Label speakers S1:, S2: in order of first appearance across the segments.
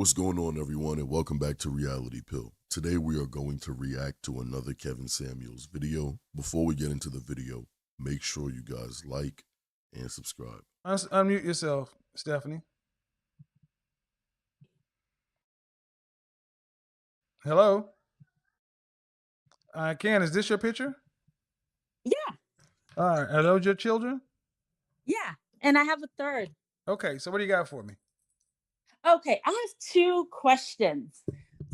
S1: What's going on, everyone, and welcome back to Reality Pill. Today we are going to react to another Kevin Samuels video. Before we get into the video, make sure you guys like and subscribe.
S2: Unmute yourself, Stephanie. Hello? Ken, is this your picture?
S3: Yeah,
S2: All right. Are those your children?
S3: yeah. And I have a third.
S2: Okay, so what do you got for me?
S3: Okay, I have two questions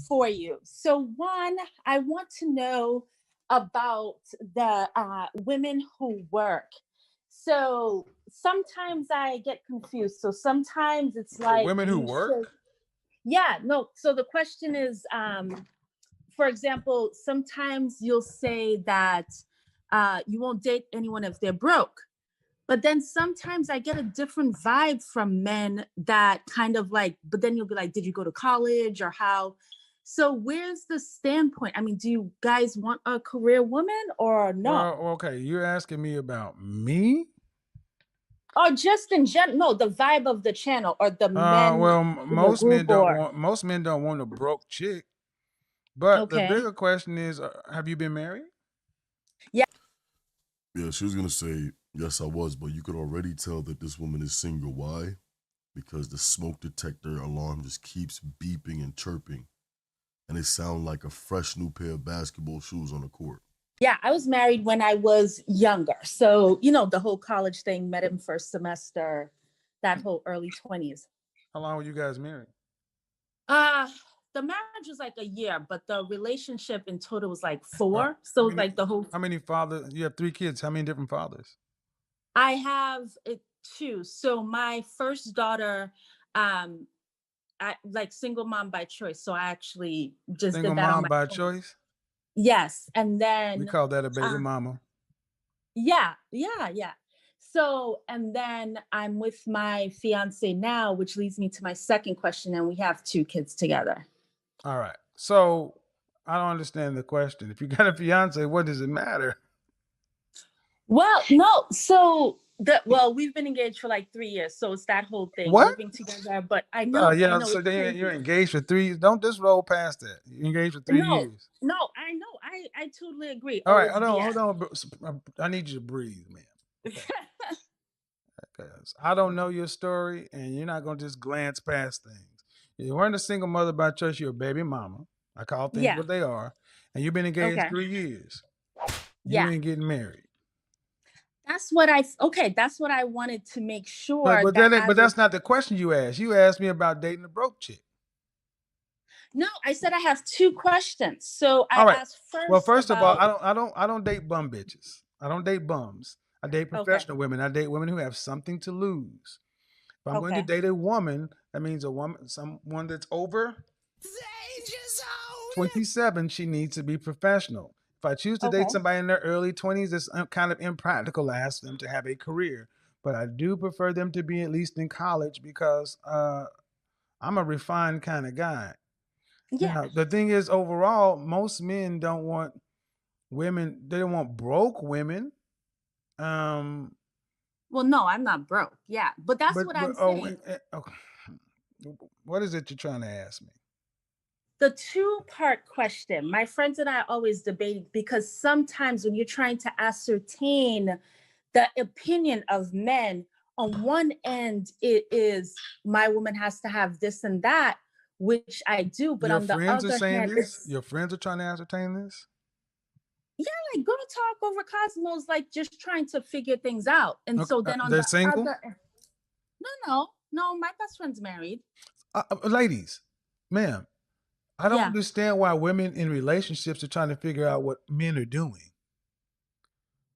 S3: for you. So, one, I want to know about the women who work. So, sometimes I get confused. So, sometimes it's
S2: The
S3: like
S2: women who
S3: you
S2: work?
S3: should. Yeah, no. So, the question is, for example, sometimes you'll say that you won't date anyone if they're broke. But then sometimes I get a different vibe from men that kind of like, but then you'll be like, did you go to college or how? So where's the standpoint? I mean, do you guys want a career woman or no?
S2: Well, okay, you're asking me about me?
S3: Or just in general, no, the vibe of the channel or the men
S2: Well,
S3: in the group or
S2: most men don't want a broke chick. But the
S3: okay.
S2: bigger question is, have you been married?
S3: Yeah.
S1: Yeah, she was going to say, yes, I was, but you could already tell that this woman is single. Why? Because the smoke detector alarm just keeps beeping and chirping, and it sounds like a fresh new pair of basketball shoes on the court.
S3: Yeah, I was married when I was younger. So, you know, the whole college thing, met him first semester, that whole early 20s.
S2: How long were you guys married?
S3: The marriage was like a year, but the relationship in total was like 4. So like the whole.
S2: How many fathers? You have 3 kids. How many different fathers?
S3: I have 2. So my first daughter, I like single mom by choice. So I actually just
S2: Single
S3: did that on
S2: mom
S3: my
S2: by
S3: own.
S2: choice?
S3: Yes, and then
S2: We call that a baby mama.
S3: yeah. So, and then I'm with my fiance now, which leads me to my second question, and we have 2 kids together.
S2: All right. So I don't understand the question. If you got a fiance, what does it matter?
S3: Well, no. So we've been engaged for like 3 years, so it's that whole thing,
S2: What?
S3: living together. But I know,
S2: Yeah.
S3: I know
S2: So
S3: it's
S2: then you're
S3: crazy.
S2: engaged for 3 years. Don't just roll past that. You're engaged for 3 years.
S3: No, I know. I totally agree.
S2: All
S3: Oh,
S2: right.
S3: it's
S2: Hold
S3: BS.
S2: on. I need you to breathe, man. Because I don't know your story, and you're not going to just glance past things. You weren't a single mother by choice. You're a baby mama. I call things
S3: Yeah.
S2: what they are. And you've been engaged
S3: Okay.
S2: 3 years. You
S3: Yeah.
S2: ain't getting married.
S3: That's what I wanted to make sure
S2: But
S3: that
S2: that's not the question you asked. You asked me about dating a broke chick.
S3: No, I said I have 2 questions. So I
S2: All right.
S3: asked
S2: Well,
S3: first
S2: first of all,
S3: about
S2: I don't date bum bitches. I don't date bums. I date
S3: okay.
S2: professional women. I date women who have something to lose. If I'm going to
S3: Okay.
S2: date a woman, that means someone that's over 27, she needs to be professional. If I choose to date
S3: Okay.
S2: somebody in their early 20s, it's kind of impractical to ask them to have a career. But I do prefer them to be at least in college because I'm a refined kind of guy.
S3: Yeah.
S2: Now, the thing is, overall, most men don't want women, they don't want broke women. Um,
S3: Well, no, I'm not broke. Yeah. But that's what I'm saying.
S2: okay. What is it you're trying to ask me?
S3: The 2-part question. My friends and I always debate because sometimes when you're trying to ascertain the opinion of men, on one end, it is my woman has to have this and that, which I do. But
S2: Your
S3: on the
S2: friends are
S3: other
S2: saying
S3: hand,
S2: this? Your friends are trying to ascertain this?
S3: yeah, like go to talk over Cosmos, like just trying to figure things out. And
S2: Okay.
S3: so then on
S2: They're
S3: the
S2: single?
S3: other, no, my best friend's married.
S2: Ladies, ma'am, I don't
S3: Yeah.
S2: understand why women in relationships are trying to figure out what men are doing.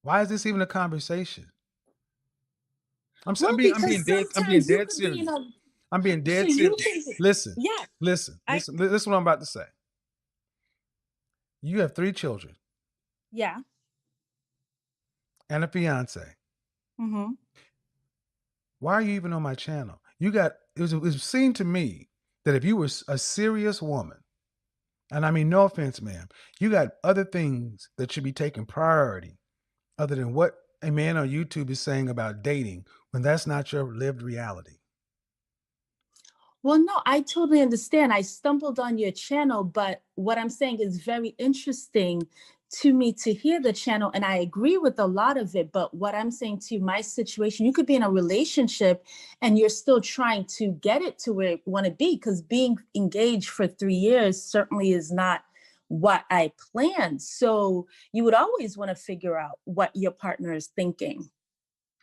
S2: Why is this even a conversation? I'm
S3: Well,
S2: being
S3: because
S2: dead
S3: sometimes you could be in
S2: serious.
S3: a,
S2: I'm being
S3: so
S2: dead
S3: you
S2: serious.
S3: can,
S2: Listen,
S3: yeah,
S2: listen. This is what I'm about to say. You have 3 children
S3: yeah.
S2: and a fiance.
S3: Mm-hmm.
S2: Why are you even on my channel? It was seen to me that if you were a serious woman, and I mean no offense, ma'am, you got other things that should be taking priority other than what a man on YouTube is saying about dating when that's not your lived reality.
S3: Well, no, I totally understand. I stumbled on your channel, but what I'm saying is very interesting to me to hear the channel, and I agree with a lot of it. But what I'm saying to you, my situation, you could be in a relationship and you're still trying to get it to where you want to be, because being engaged for 3 years certainly is not what I planned. So you would always want to figure out what your partner is thinking.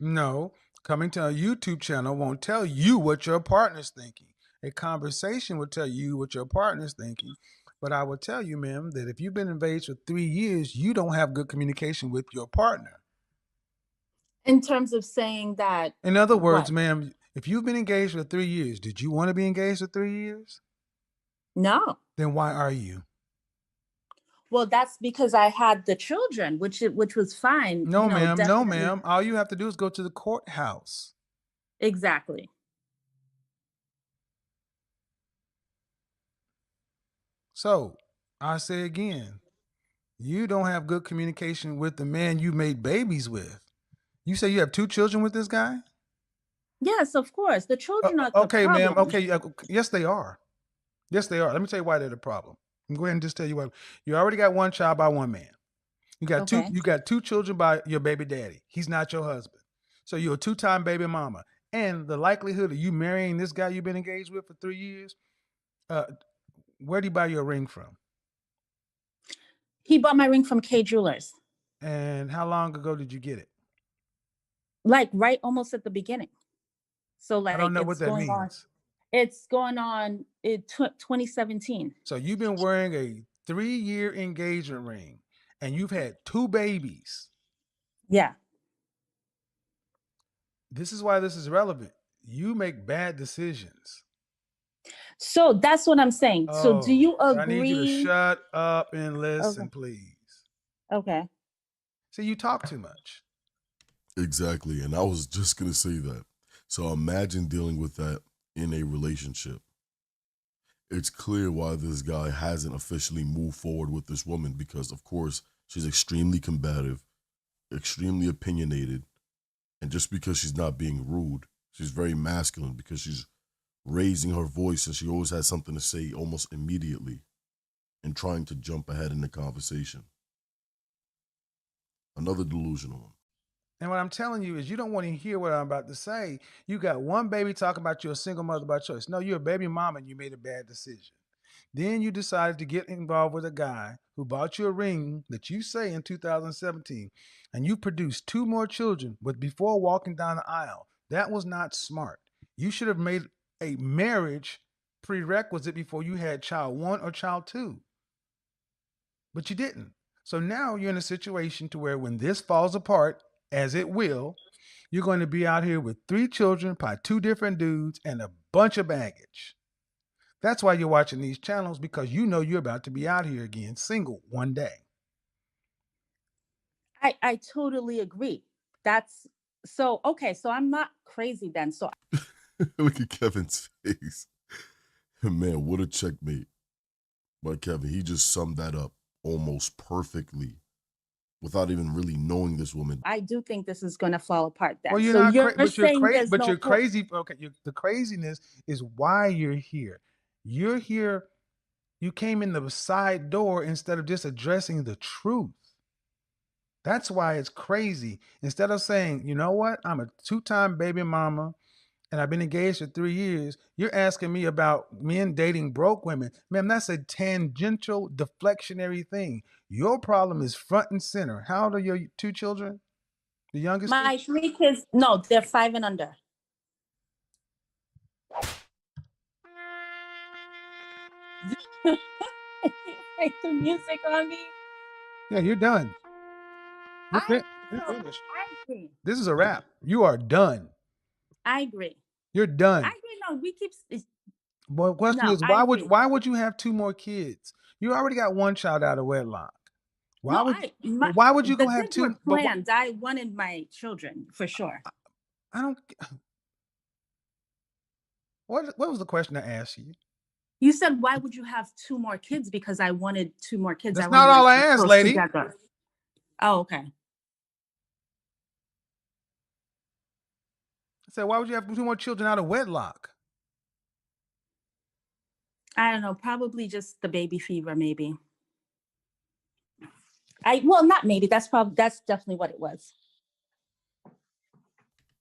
S2: No, coming to a YouTube channel won't tell you what your partner's thinking. A conversation will tell you what your partner's thinking. But I will tell you, ma'am, that if you've been engaged for 3 years, you don't have good communication with your partner.
S3: In terms of saying that,
S2: In other words,
S3: what?
S2: ma'am, if you've been engaged for 3 years, did you want to be engaged for 3 years?
S3: No.
S2: Then why are you?
S3: Well, that's because I had the children, which was fine,
S2: No, ma'am. No,
S3: definitely.
S2: ma'am. All you have to do is go to the courthouse.
S3: Exactly.
S2: So I say again, you don't have good communication with the man you made babies with. You say you have 2 children with this guy?
S3: Yes, of course. The children are the
S2: Okay, ma'am.
S3: problem.
S2: Okay, yes, they are. Yes, they are. Let me tell you why they're the problem. I'm go ahead and just tell you why. You already got one child by one man. You got two.
S3: Okay.
S2: You got 2 children by your baby daddy. He's not your husband. So you're a two-time baby mama. And the likelihood of you marrying this guy you've been engaged with for 3 years, uh, where do you buy your ring from?
S3: He bought my ring from K Jewelers,
S2: And how long ago did you get it?
S3: like right almost at the beginning. So
S2: I don't
S3: like
S2: know what that means.
S3: it's going on in 2017.
S2: So you've been wearing a 3-year engagement ring and you've had 2 babies.
S3: Yeah.
S2: This is why this is relevant. You make bad decisions.
S3: So that's what I'm saying. So do
S2: Oh,
S3: you
S2: I need you to
S3: agree?
S2: shut up and
S3: Okay.
S2: listen, please.
S3: Okay.
S2: See, you talk too much.
S1: Exactly. And I was just going to say that. So imagine dealing with that in a relationship. It's clear why this guy hasn't officially moved forward with this woman because, of course, she's extremely combative, extremely opinionated. And just because she's not being rude, she's very masculine because she's raising her voice and she always has something to say almost immediately and trying to jump ahead in the conversation. Another delusional one.
S2: And what I'm telling you is you don't want to hear what I'm about to say. You got one baby talking about you're a single mother by choice. No, you're a baby mama and you made a bad decision. Then you decided to get involved with a guy who bought you a ring that you say in 2017, and you produced 2 more children, but before walking down the aisle. That was not smart. You should have made a marriage prerequisite before you had child one or child two, but you didn't. So now you're in a situation to where when this falls apart, as it will, you're going to be out here with 3 children by 2 different dudes and a bunch of baggage. That's why you're watching these channels, because you know you're about to be out here again, single one day.
S3: I totally agree. That's so okay. So I'm not crazy then. So
S1: Look at Kevin's face. Man, what a checkmate by Kevin. He just summed that up almost perfectly without even really knowing this woman.
S3: I do think this is going to fall apart
S2: Well,
S3: then.
S2: you're
S3: So
S2: not
S3: you're
S2: crazy, but you're
S3: saying
S2: crazy.
S3: there's
S2: But
S3: no
S2: you're
S3: hope.
S2: crazy. Okay, the craziness is why you're here. You're here. You came in the side door instead of just addressing the truth. That's why it's crazy. Instead of saying, you know what, I'm a 2-time baby mama and I've been engaged for 3 years, you're asking me about men dating broke women. Man, that's a tangential, deflectionary thing. Your problem is front and center. How old are your 2 children? The youngest two?
S3: My 3 kids, no, they're 5 and under. Like the music on me.
S2: Yeah, you're done. You're,
S3: I
S2: you're
S3: no,
S2: finished.
S3: I agree.
S2: This is a wrap. You are done.
S3: I agree.
S2: You're
S3: I
S2: done.
S3: agree. No, we keep.
S2: Well, the question
S3: No,
S2: is,
S3: I agree.
S2: why would you have 2 more kids? You already got one child out of wedlock.
S3: No,
S2: Why would you
S3: the
S2: go have
S3: kids were
S2: two? But
S3: planned. I wanted my children for sure.
S2: I don't. What was the question I asked you?
S3: You said, why would you have 2 more kids? Because I wanted 2 more kids. I
S2: That's not
S3: wanted my
S2: all I
S3: kids
S2: asked,
S3: close
S2: lady.
S3: together. Oh, okay.
S2: I said, why would you have 2 more children out of wedlock?
S3: I don't know, probably just the baby fever, maybe. Well, not maybe. That's definitely what it was.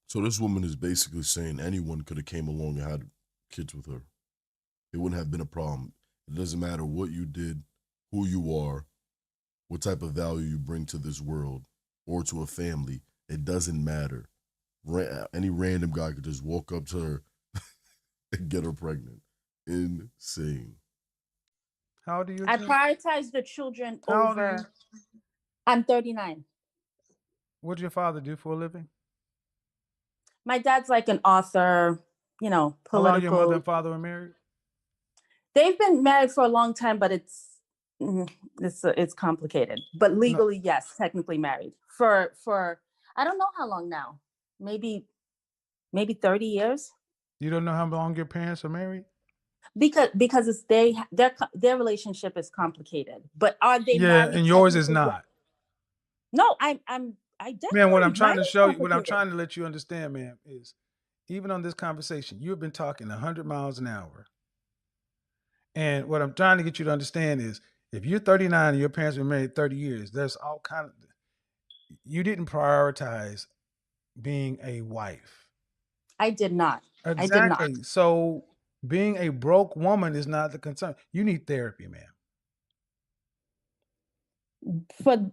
S1: So this woman is basically saying anyone could have came along and had kids with her. It wouldn't have been a problem. It doesn't matter what you did, who you are, what type of value you bring to this world or to a family. It doesn't matter. Any random guy could just walk up to her and get her pregnant. Insane.
S2: How old are you?
S3: I prioritize the children
S2: How old are you?
S3: over. I'm 39.
S2: What did your father do for a living?
S3: My dad's like an author,
S2: How long
S3: political.
S2: your mother and father were married?
S3: They've been married for a long time, but it's complicated. But legally, yes, technically married for I don't know how long now. Maybe 30 years.
S2: You don't know how long your parents are married?
S3: Because it's their relationship is complicated. But are they married?
S2: Yeah, and yours is
S3: technically?
S2: not.
S3: No, I definitely.
S2: Man, what I'm trying to
S3: mine is
S2: show you, what I'm
S3: complicated.
S2: trying to let you understand, man, is even on this conversation, you've been talking 100 miles an hour. And what I'm trying to get you to understand is if you're 39 and your parents been married 30 years, there's all kind of, you didn't prioritize being a wife.
S3: I did not.
S2: Exactly.
S3: I did not.
S2: So being a broke woman is not the concern. You need therapy, man.
S3: For not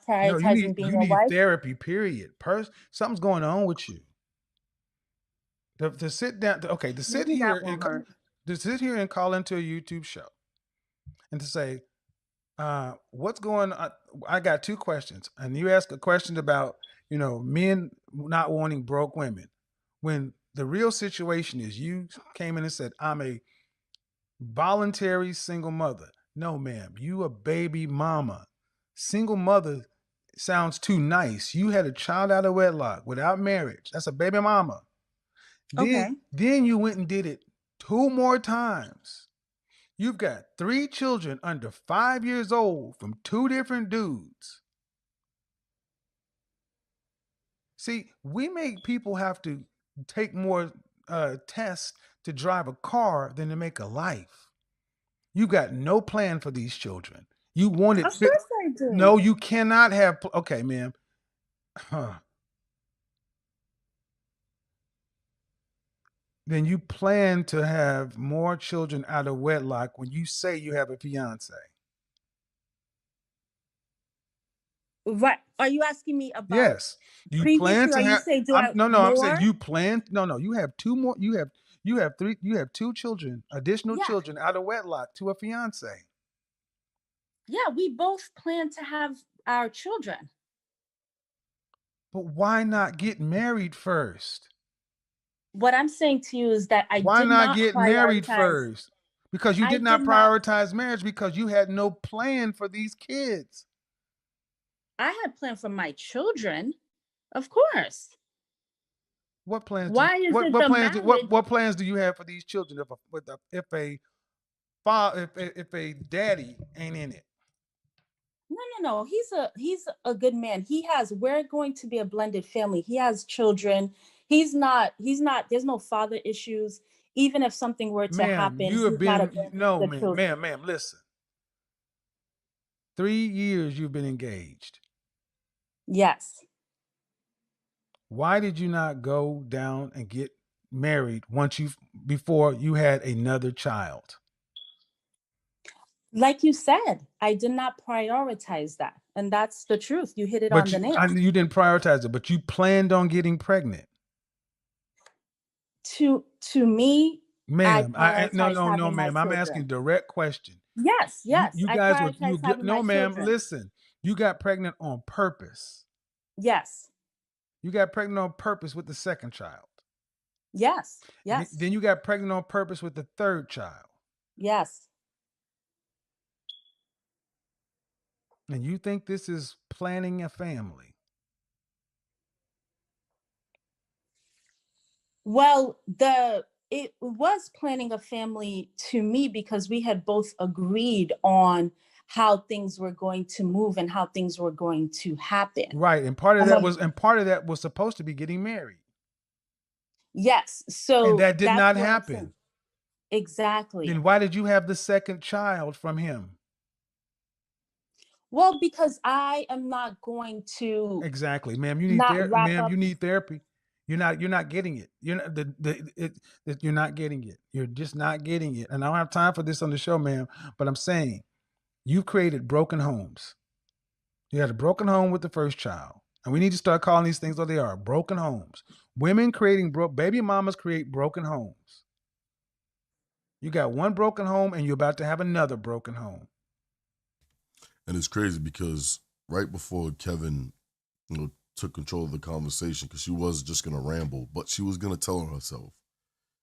S3: prioritizing
S2: No,
S3: being
S2: you
S3: a
S2: need
S3: wife.
S2: therapy, period. Something's going on with you. To sit down, to sit
S3: Maybe
S2: here
S3: that won't
S2: and
S3: hurt.
S2: to sit here and call into a YouTube show and to say, what's going on? I got two questions. And you ask a question about, men not wanting broke women. When the real situation is you came in and said, I'm a voluntary single mother. No, ma'am, you a baby mama. Single mother sounds too nice. You had a child out of wedlock without marriage. That's a baby mama.
S3: Okay.
S2: Then you went and did it 2 more times. You've got 3 children under 5 years old from 2 different dudes. See, we make people have to take more tests to drive a car than to make a life. You got no plan for these children. You wanted.
S3: Of course I do.
S2: No, you cannot have. Okay, ma'am. Then you plan to have more children out of wedlock when you say you have a fiance.
S3: Right. Are you asking me about?
S2: Yes. You plan
S3: previously,
S2: to
S3: or you
S2: have.
S3: say do I
S2: No.
S3: more?
S2: I'm saying you plan. No. You have 2 more. You have 3. You have 2 children, additional
S3: Yeah.
S2: children out of wedlock to a fiance.
S3: Yeah, we both plan to have our children.
S2: But why not get married first?
S3: What I'm saying to you is that
S2: Why
S3: did
S2: not
S3: not
S2: get married
S3: prioritize.
S2: first? Because you
S3: I
S2: did not
S3: did not.
S2: prioritize marriage because you had no plan for these kids.
S3: I had planned for my children, of course.
S2: What plans?
S3: Why is it
S2: what
S3: the
S2: plans?
S3: marriage?
S2: What plans do you have for these children if a daddy ain't in it?
S3: No. He's a good man. We're going to be a blended family. He has children. He's not, there's no father issues. Even if something were to
S2: Ma'am,
S3: happen,
S2: you have
S3: he's not
S2: been no,
S3: the children.
S2: ma'am. Listen, 3 years you've been engaged.
S3: Yes.
S2: Why did you not go down and get married before you had another child?
S3: Like you said, I did not prioritize that. And that's the truth. You hit it on the nail.
S2: You didn't prioritize it, but you planned on getting pregnant.
S3: To me,
S2: ma'am, no,
S3: having my
S2: ma'am. I'm
S3: children.
S2: asking direct question.
S3: Yes.
S2: You
S3: I
S2: guys
S3: prioritize having
S2: no,
S3: my
S2: ma'am.
S3: children.
S2: Listen, you got pregnant on purpose.
S3: Yes.
S2: You got pregnant on purpose with the second child.
S3: Yes.
S2: Then you got pregnant on purpose with the third child.
S3: Yes.
S2: And you think this is planning a family?
S3: Well, it was planning a family to me because we had both agreed on how things were going to move and how things were going to happen.
S2: Right, and part of that was supposed to be getting married.
S3: Yes, so
S2: and that did not happen.
S3: Exactly.
S2: Then why did you have the second child from him?
S3: Well, because I am not going to
S2: Exactly, ma'am.
S3: not wrap
S2: Ma'am,
S3: up.
S2: you need therapy. You're not getting it. You're not you're not getting it. You're just not getting it. And I don't have time for this on the show, ma'am. But I'm saying you've created broken homes. You had a broken home with the first child. And we need to start calling these things what they are, broken homes. Women creating baby mamas create broken homes. You got one broken home and you're about to have another broken home.
S1: And it's crazy because right before Kevin, took control of the conversation, because she was just gonna ramble, but she was gonna tell herself.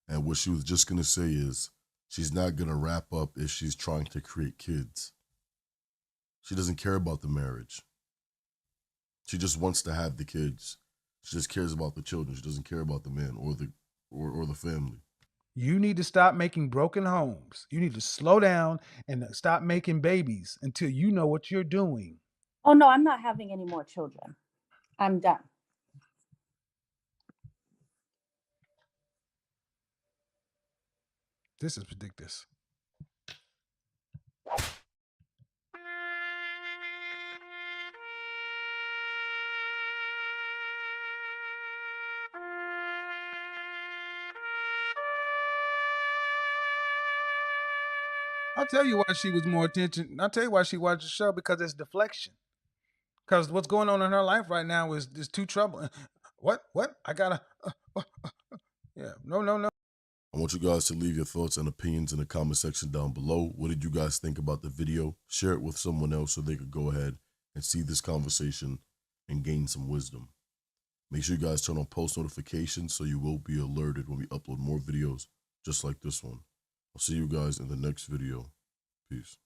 S1: And what she was just gonna say is she's not gonna wrap up if she's trying to create kids. She doesn't care about the marriage. She just wants to have the kids. She just cares about the children. She doesn't care about the man or the family.
S2: You need to stop making broken homes. You need to slow down and stop making babies until you know what you're doing.
S3: Oh no, I'm not having any more children. I'm done.
S2: This is ridiculous. I'll tell you why she was more attention. I'll tell you why she watched the show, because it's deflection. Because what's going on in her life right now is too troubling. What? I gotta. Yeah. No.
S1: I want you guys to leave your thoughts and opinions in the comment section down below. What did you guys think about the video? Share it with someone else so they could go ahead and see this conversation and gain some wisdom. Make sure you guys turn on post notifications so you will be alerted when we upload more videos just like this one. I'll see you guys in the next video. Peace.